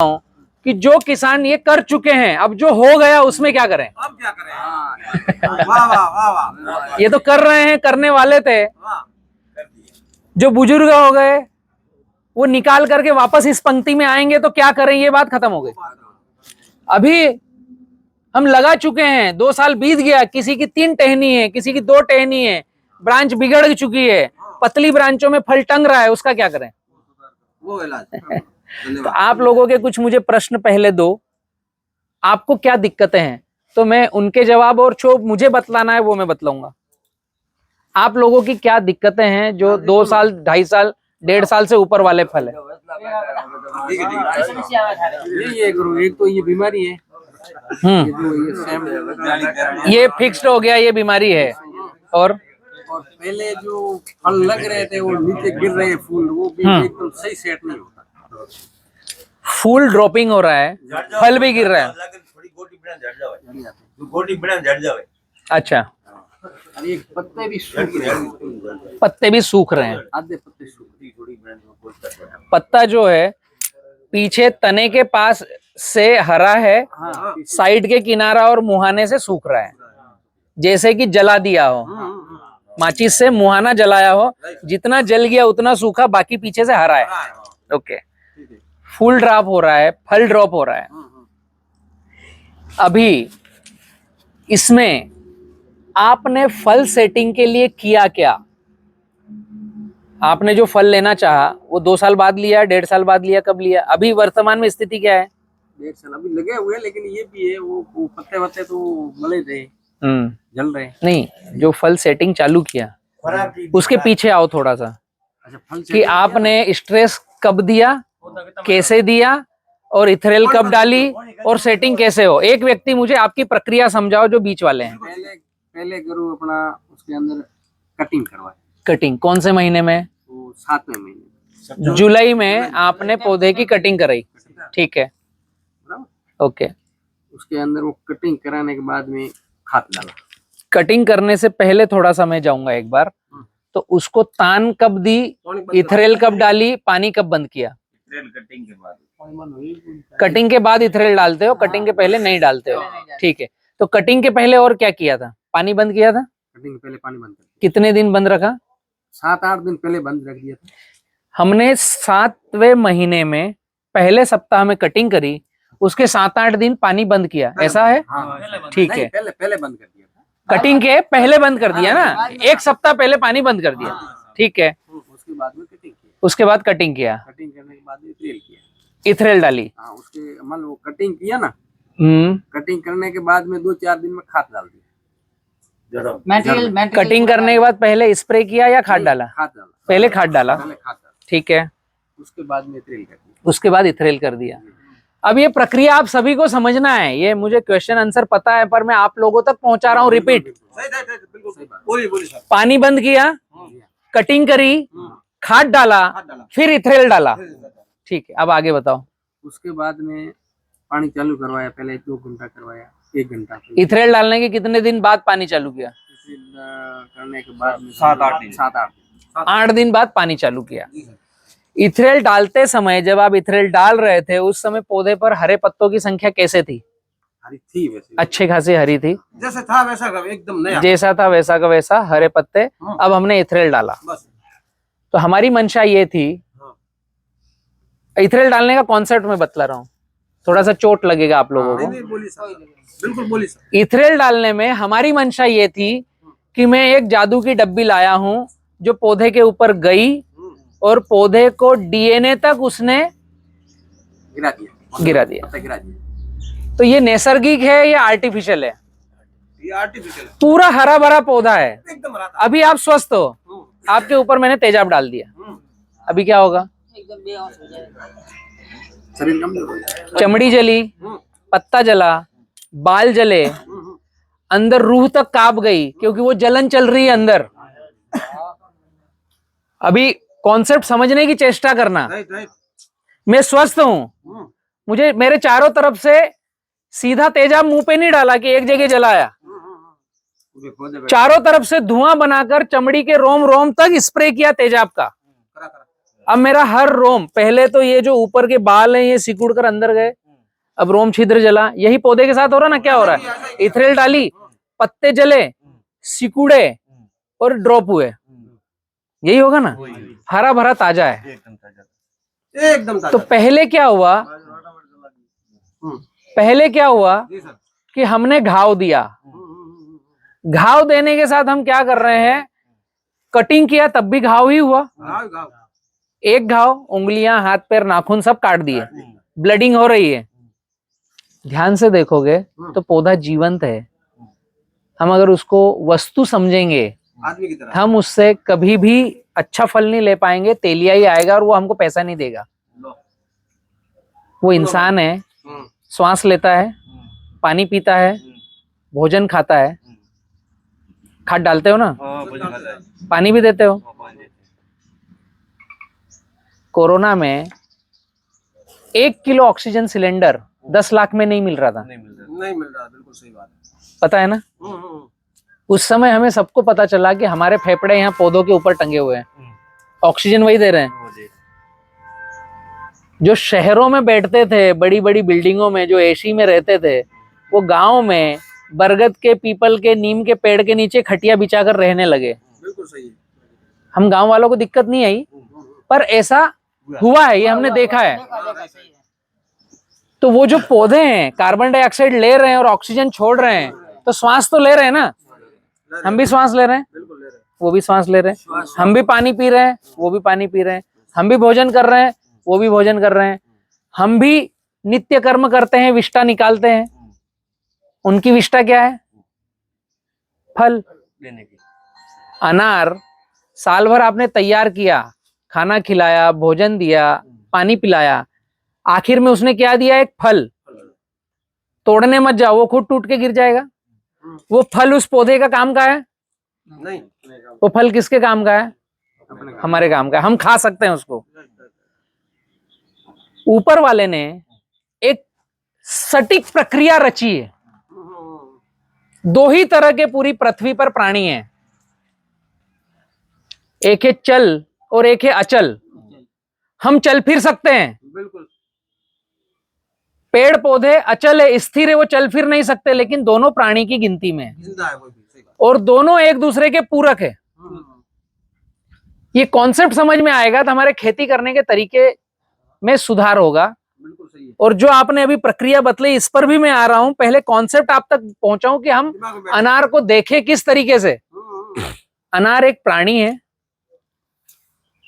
कि जो किसान ये कर चुके हैं, अब जो हो गया उसमें क्या करें। अब क्या करें। वाह वाह वाह वाह। ये तो कर रहे हैं, करने वाले थे। जो बुजुर्ग हो गए वो निकाल करके वापस इस पंक्ति में आएंगे तो क्या करें, ये बात खत्म हो गई। अभी हम लगा चुके हैं, 2 साल बीत गया, किसी की 3 टहनी है, किसी की 2 टहनी है, ब्रांच बिगड़ चुकी है, पतली ब्रांचों में फल टंग रहा है, उसका क्या करें। वो इलाज। तो आप लोगों के कुछ मुझे प्रश्न पहले दो, आपको क्या दिक्कतें हैं, तो मैं उनके जवाब और जो मुझे बतलाना है वो मैं बतलाऊंगा। आप लोगों की क्या दिक्कतें हैं जो 2 साल 2.5 साल 1.5 साल से ऊपर वाले फल है। ये गुरु, एक तो ये बीमारी है, ये फिक्स्ड हो गया, ये बीमारी है। और पहले जो फल लग रहे थे वो नीचे गिर रहे फूल, वो भी एकदम सही सेट नहीं होता। फूल ड्रॉपिंग हो रहा है, फल भी गिर रहा है। अच्छा, एक पत्ते भी सूख रहे हैं, पत्ते भी सूख रहे हैं। आधे पत्ते सूख। पत्ता जो है पीछे तने के पास से हरा है, साइड के किनारा और मुहाने से सूख रहा है, जैसे कि जला दिया हो, माचिस से मुहाना जलाया हो, जितना जल गया उतना सूखा, बाकी पीछे से हरा है। ओके, फूल ड्रॉप हो रहा है, फल ड्रॉप हो रहा है। अभी इसमें आपने फल सेटिंग के लिए किया क्या। आपने जो फल लेना चाहा वो 2 साल बाद लिया, 1.5 साल बाद लिया, कब लिया। अभी वर्तमान में स्थिति क्या है। 1.5 साल अभी लगे हुए, लेकिन ये भी है वो पत्ते वत्ते तो मले थे, जल रहे। नहीं, जो फल सेटिंग चालू किया उसके पीछे आओ थोड़ा सा। अच्छा, फल कि आपने स्ट्रेस कब दिया, कैसे दिया, और इथरेल कब डाली, और सेटिंग कैसे हो। एक व्यक्ति मुझे आपकी प्रक्रिया समझाओ जो बीच वाले हैं। पहले गुरु अपना उसके अंदर कटिंग करवाए। कटिंग कौन से महीने में। वो 7वें महीने, जुलाई में आपने पौधे की कटिंग कराई, ठीक है, ओके। उसके अंदर वो कटिंग कराने के बाद में खाद डाला। कटिंग करने से पहले थोड़ा सा मैं जाऊंगा एक बार, तो उसको तान कब दी, इथरेल कब डाली, पानी कब बंद किया। कटिंग के बाद इथरेल डालते हो, कटिंग के पहले नहीं डालते हो, ठीक है। तो कटिंग के पहले और क्या किया था। पानी बंद किया था। कटिंग के पहले पानी बंद कर दिया। कितने दिन बंद रखा। 7-8 दिन पहले बंद रख दिया था। हमने 7वें महीने में पहले सप्ताह में कटिंग करी, उसके 7-8 दिन पानी बंद किया, ऐसा है, ठीक है। पहले बंद कर दिया था। कटिंग के पहले बंद कर दिया ना, 1 सप्ताह पहले पानी बंद कर दिया, ठीक है। उसके बाद में कटिंग किया। उसके बाद कटिंग किया, कटिंग करने के बाद इथरेल किया, इथरेल डाली। उसके मान लो कटिंग किया ना, कटिंग करने के बाद में 2-4 दिन में खाद डाल दिया। कटिंग करने के बाद पहले स्प्रे किया या खाद डाला। खाद डाला, पहले खाद डाला, ठीक है। उसके बाद में इथरेल कर दिया। उसके बाद इथरेल कर दिया। अब ये प्रक्रिया आप सभी को समझना है, ये मुझे क्वेश्चन आंसर पता है, पर मैं आप लोगों तक पहुंचा रहा हूँ। रिपीट, पानी बंद किया, कटिंग करी, खाद डाला, फिर इथरेल डाला, ठीक है। अब आगे बताओ। उसके बाद में पानी चालू करवाया, पहले 2 घंटा करवाया, 1 घंटा। इथरेल डालने के कितने दिन बाद पानी चालू किया। करने के बाद 7-8 दिन बाद पानी चालू किया। इथरेल डालते समय, जब आप इथरेल डाल रहे थे, उस समय पौधे पर हरे पत्तों की संख्या कैसे थी। हरी थी, वैसे अच्छे खासी हरी थी, जैसे था वैसा एकदम नया, जैसा था वैसा का वैसा हरे पत्ते। अब हमने इथरेल डाला, तो हमारी मंशा ये थी, इथरेल डालने का कॉन्सेप्ट मैं बतला रहा हूँ, थोड़ा सा चोट लगेगा आप लोगों को। बिल्कुल बोली सर। इथरेल डालने में हमारी मंशा ये थी कि मैं एक जादू की डब्बी लाया हूं जो पौधे के ऊपर गई और पौधे को डीएनए तक उसने गिरा दिया। तो ये नैसर्गिक है या आर्टिफिशियल है। ये आर्टिफिशियल, पूरा हरा भरा पौधा है, एकदम हरा। अभी आप स्वस्थ हो, आपके ऊपर मैंने तेजाब डाल दिया, अभी क्या होगा। चमड़ी जली, पत्ता जला, बाल जले, अंदर रूह तक कांप गई, क्योंकि वो जलन चल रही है अंदर। अभी कॉन्सेप्ट समझने की चेष्टा करना। मैं स्वस्थ हूं, मुझे मेरे चारों तरफ से सीधा तेजाब मुंह पे नहीं डाला कि एक जगह जलाया, चारों तरफ से धुआं बनाकर चमड़ी के रोम रोम तक स्प्रे किया तेजाब का। अब मेरा हर रोम, पहले तो ये जो ऊपर के बाल हैं ये सिकुड़ कर अंदर गए, अब रोम छिद्र जला, यही पौधे के साथ हो रहा ना, क्या हो रहा है, इथरेल डाली, पत्ते जले, सिकुड़े और ड्रॉप हुए, यही होगा ना, हरा भरा ताजा है। एकदम तो पहले क्या हुआ, पहले क्या हुआ कि हमने घाव दिया, घाव देने के साथ हम क्या कर रहे हैं, कटिंग किया तब भी घाव ही हुआ, एक घाव, उंगलियां, हाथ पैर, नाखून सब काट दिए, ब्लडिंग हो रही है। ध्यान से देखोगे तो पौधा जीवंत है, हम अगर उसको वस्तु समझेंगे आदमी की तरह। हम उससे कभी भी अच्छा फल नहीं ले पाएंगे, तेलिया ही आएगा और वो हमको पैसा नहीं देगा। वो इंसान है, श्वास लेता है, पानी पीता है, भोजन खाता है, खाद डालते हो ना, पानी भी देते हो। कोरोना में 1 किलो ऑक्सीजन सिलेंडर 10 लाख में नहीं मिल रहा था, नहीं मिल रहा, बिल्कुल सही बात है। पता है ना। उस समय हमें सबको पता चला कि हमारे फेफड़े यहाँ पौधों के ऊपर टंगे हुए हैं, ऑक्सीजन वही दे रहे हैं। जो शहरों में बैठते थे बड़ी बड़ी बिल्डिंगों में, जो एसी में रहते थे, वो गांव में बरगद के, पीपल के, नीम के पेड़ के नीचे खटिया बिछाकर रहने लगे। बिल्कुल सही है। हम गांव वालों को दिक्कत नहीं आई, पर ऐसा हुआ है, ये हमने देखा है। तो वो जो पौधे हैं कार्बन डाइऑक्साइड ले रहे हैं और ऑक्सीजन छोड़ रहे हैं, तो श्वास तो ले रहे हैं ना, हम भी श्वास ले रहे हैं, बिल्कुल ले रहे हैं। वो भी श्वास ले रहे हैं, हम भी पानी पी रहे हैं, वो भी पानी पी रहे हैं, हम भी भोजन कर रहे हैं, वो भी भोजन कर रहे हैं, हम भी नित्य कर्म करते हैं, विष्ठा निकालते हैं। उनकी विष्ठा क्या है, फल लेने की। अनार साल भर आपने तैयार किया, खाना खिलाया, भोजन दिया, पानी पिलाया, आखिर में उसने क्या दिया, एक फल। तोड़ने मत जाओ, वो खुद टूट के गिर जाएगा। वो फल उस पौधे का काम का है नहीं, वो फल किसके काम का है, हमारे काम का है, हम खा सकते हैं उसको। ऊपर वाले ने एक सटीक प्रक्रिया रची है। 2 ही तरह के पूरी पृथ्वी पर प्राणी हैं, एक है चल और एक है अचल। हम चल फिर सकते हैं, बिल्कुल। पेड़ पौधे अचल है, स्थिर है, वो चल फिर नहीं सकते, लेकिन दोनों प्राणी की गिनती में है जिंदा है वो भी, सही बात। और दोनों एक दूसरे के पूरक है। ये कॉन्सेप्ट समझ में आएगा तो हमारे खेती करने के तरीके में सुधार होगा। बिल्कुल सही है। और जो आपने अभी प्रक्रिया बतलाई, इस पर भी मैं आ रहा हूं, पहले कॉन्सेप्ट आप तक पहुंचाऊं कि हम दिमाग में अनार को देखें किस तरीके से। अनार एक प्राणी है,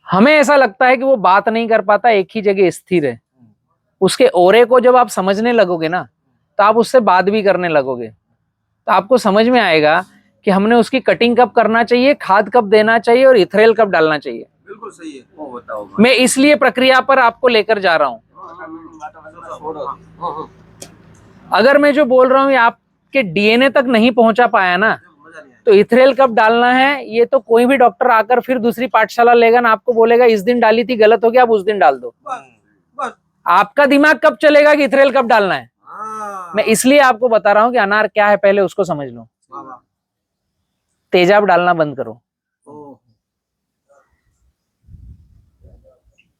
हमें ऐसा लगता है कि वो बात नहीं कर पाता, एक ही जगह स्थिर है। उसके ओरे को जब आप समझने लगोगे ना, तो आप उससे बात भी करने लगोगे, तो आपको समझ में आएगा कि हमने उसकी कटिंग कब करना चाहिए, खाद कब देना चाहिए और इथरेल कब डालना चाहिए। बिल्कुल सही है। वो बताओ। मैं इसलिए प्रक्रिया पर आपको लेकर जा रहा हूं। अगर मैं जो बोल रहा हूं ये आपके डीएनए तक नहीं पहुंचा पाया ना, तो इथरेल कब डालना है ये तो कोई भी डॉक्टर आकर फिर दूसरी पाठशाला लेगा ना, आपको बोलेगा इस दिन डाली थी, गलत हो गया, आप उस दिन डाल दो। बस। आपका दिमाग कब चलेगा कि इथरेल कब डालना है। मैं इसलिए आपको बता रहा हूं कि अनार क्या है, पहले उसको समझ लो। तेजाब डालना बंद करो।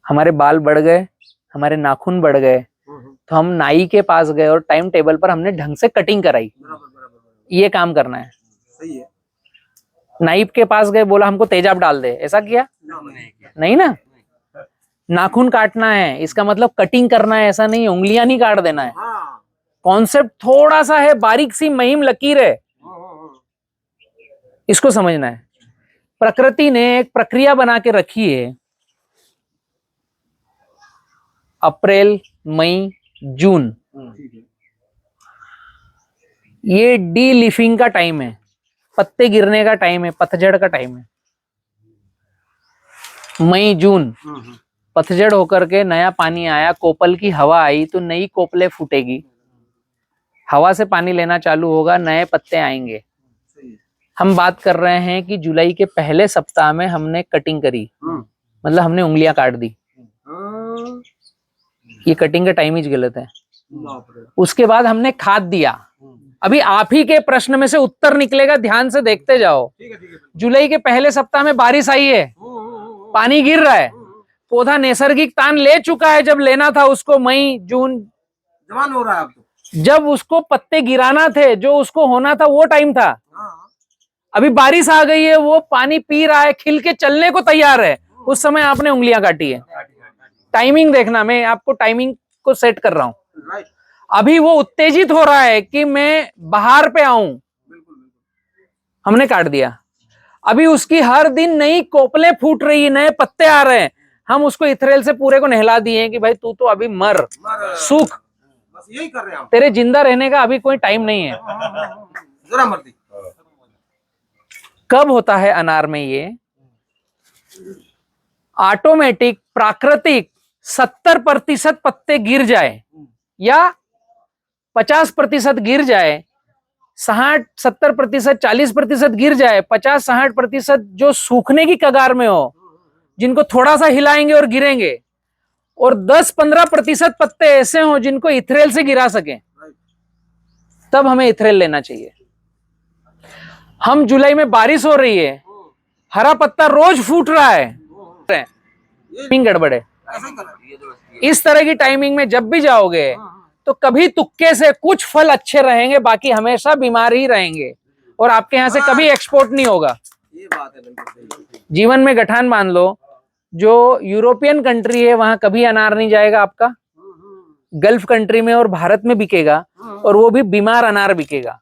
हमारे बाल बढ़ गए, हमारे नाखून बढ़ गए, तो हम नाई के पास गए और टाइम टेबल पर हमने ढंग से कटिंग कराई। ये काम करना है। सही है। नाई के पास गए, बोला हमको तेजाब डाल दे, ऐसा किया नहीं ना। नाखून काटना है, इसका मतलब कटिंग करना है, ऐसा नहीं, उंगलियां नहीं काट देना है। कॉन्सेप्ट थोड़ा सा है, बारीक सी महीम लकीर है, इसको समझना है। प्रकृति ने एक प्रक्रिया बना के रखी है, अप्रैल, मई, जून, ये डी लीफिंग का टाइम है, पत्ते गिरने का टाइम है, पतझड़ का टाइम है। मई जून पतझड़ होकर के नया पानी आया, कोपल की हवा आई तो नई कोपले फूटेगी, हवा से पानी लेना चालू होगा, नए पत्ते आएंगे। हम बात कर रहे हैं कि जुलाई के पहले सप्ताह में हमने कटिंग करी, मतलब हमने उंगलियां काट दी। ये कटिंग का टाइम ही गलत है। उसके बाद हमने खाद दिया। अभी आप ही के प्रश्न में से उत्तर निकलेगा, ध्यान से देखते जाओ। जुलाई के पहले सप्ताह में बारिश आई है, पानी गिर रहा है, पौधा नैसर्गिक तान ले चुका है, जब लेना था उसको मई जून, जवान हो रहा है अब तो। जब उसको पत्ते गिराना थे, जो उसको होना था वो टाइम था। हाँ, अभी बारिश आ गई है, वो पानी पी रहा है, खिल के चलने को तैयार है, उस समय आपने उंगलियां काटी है। टाइमिंग देखना, मैं आपको टाइमिंग को सेट कर रहा हूं। राइट, अभी वो उत्तेजित हो रहा है कि मैं बाहर पे आऊं, बिल्कुल बिल्कुल। हमने काट दिया। अभी उसकी हर दिन नई कोपलें फूट रही है, नए पत्ते आ रहे हैं, हम उसको इथरेल से पूरे को नहला दिए हैं कि भाई तू तो अभी मर, सूख, बस यही कर रहे हैं हम। तेरे जिंदा रहने का अभी कोई टाइम नहीं है। जरा मर्दी। कब होता है अनार में ये? ऑटोमेटिक प्राकृतिक 70% पत्ते गिर जाए या 50% गिर जाए, 60-70%, 40% गिर जाए, 50-60% जो सूखने की कगार में हो, जिनको थोड़ा सा हिलाएंगे और गिरेंगे, और 10-15% पत्ते ऐसे हो जिनको इथरेल से गिरा सके, तब हमें इथरेल लेना चाहिए। हम जुलाई में बारिश हो रही है, हरा पत्ता रोज फूट रहा है, गड़बड़ है। ऐसा ही कर रहे हैं। इस तरह की टाइमिंग में जब भी जाओगे तो कभी तुक्के से कुछ फल अच्छे रहेंगे, बाकी हमेशा बीमार ही रहेंगे, और आपके यहां से कभी एक्सपोर्ट नहीं होगा। ये बात है, बिल्कुल सही। जीवन में गठान बांध लो, जो यूरोपियन कंट्री है वहां कभी अनार नहीं जाएगा आपका, गल्फ कंट्री में और भारत में बिकेगा, और वो भी बीमार अनार बिकेगा,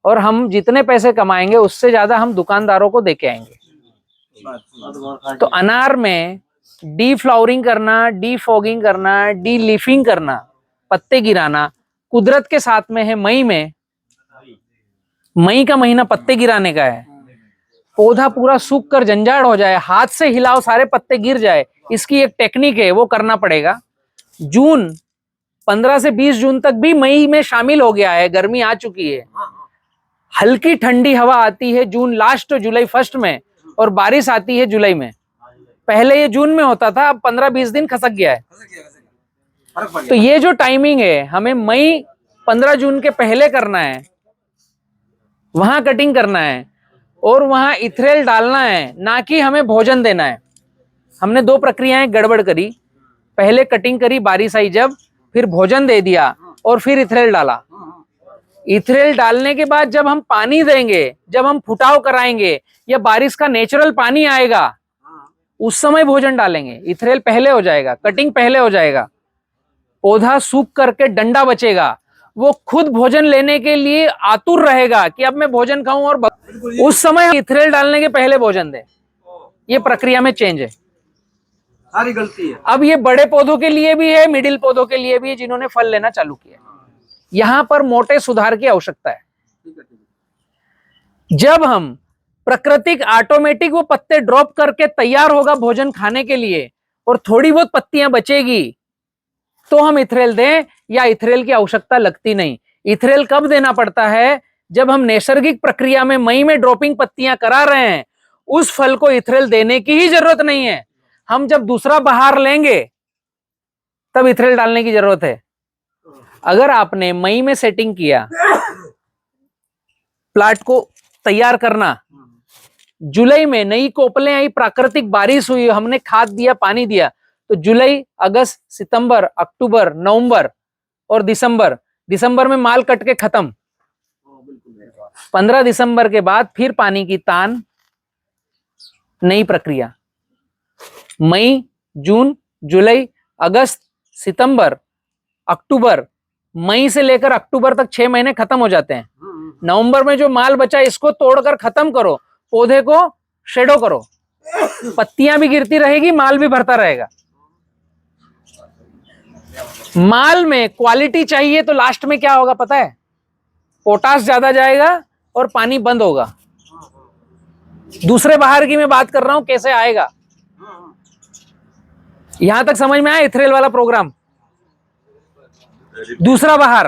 और हम जितने पैसे कमाएंगे उससे ज्यादा हम दुकानदारों को देके आएंगे। तो अनार में डी फ्लावरिंग करना, डी फॉगिंग करना, डी लीफिंग करना, पत्ते गिराना कुदरत के साथ में है। मई का महीना पत्ते गिराने का है। पौधा पूरा सूख कर जंजाड़ हो जाए, हाथ से हिलाओ सारे पत्ते गिर जाए, इसकी एक टेक्निक है, वो करना पड़ेगा। जून 15 से 20 जून तक भी मई में शामिल हो गया है, गर्मी आ चुकी है, हल्की ठंडी हवा आती है जून लास्ट जुलाई फर्स्ट में, और बारिश आती है जुलाई में। पहले ये जून में होता था, अब 15-20 दिन खसक गया है। फर्क पड़ तो गया। ये जो टाइमिंग है, हमें मई 15 जून के पहले करना है, वहां कटिंग करना है और वहां इथरेल डालना है, ना कि हमें भोजन देना है। हमने 2 प्रक्रियाएं गड़बड़ करी, पहले कटिंग करी, बारिश आई जब, फिर भोजन दे दिया और फिर इथरेल डाला। इथरेल डालने के बाद जब हम पानी देंगे, जब हम फुटाव कराएंगे या बारिश का नेचुरल पानी आएगा, उस समय भोजन डालेंगे। इथरेल पहले हो जाएगा, कटिंग पहले हो जाएगा, पौधा सूख करके डंडा बचेगा, वो खुद भोजन लेने के लिए आतुर रहेगा कि अब मैं भोजन खाऊं, और उस समय इथरेल डालने के पहले भोजन दे। ये प्रक्रिया में चेंज है। सारी गलती है। अब ये बड़े पौधों के लिए भी है, मिडिल पौधों के लिए भी है, जिन्होंने फल लेना चालू किया। यहां पर मोटे सुधार की आवश्यकता है। जब हम प्राकृतिक ऑटोमेटिक वो पत्ते ड्रॉप करके तैयार होगा भोजन खाने के लिए, और थोड़ी बहुत पत्तियां बचेगी, तो हम इथरेल दें, या इथरेल की आवश्यकता लगती नहीं। इथरेल कब देना पड़ता है? जब हम नैसर्गिक प्रक्रिया में मई में ड्रॉपिंग पत्तियां करा रहे हैं, उस फल को इथरेल देने की ही जरूरत नहीं है। हम जब दूसरा बहार लेंगे तब इथरेल डालने की जरूरत है। अगर आपने मई में सेटिंग किया, प्लाट को तैयार करना, जुलाई में नई कोपलें आई, प्राकृतिक बारिश हुई, हमने खाद दिया, पानी दिया, तो जुलाई, अगस्त, सितंबर, अक्टूबर, नवंबर और दिसंबर में माल कट के खत्म। 15 दिसंबर के बाद फिर पानी की तान, नई प्रक्रिया। मई, जून, जुलाई, अगस्त, सितंबर, अक्टूबर, मई से लेकर अक्टूबर तक 6 महीने खत्म हो जाते हैं। नवंबर में जो माल बचा, इसको तोड़कर खत्म करो, पौधे को शेडो करो, पत्तियां भी गिरती रहेगी, माल भी भरता रहेगा। माल में क्वालिटी चाहिए तो लास्ट में क्या होगा पता है? पोटास ज्यादा जाएगा और पानी बंद होगा। दूसरे बहार की मैं बात कर रहा हूं, कैसे आएगा। यहां तक समझ में आया इथरेल वाला प्रोग्राम? दूसरा बहार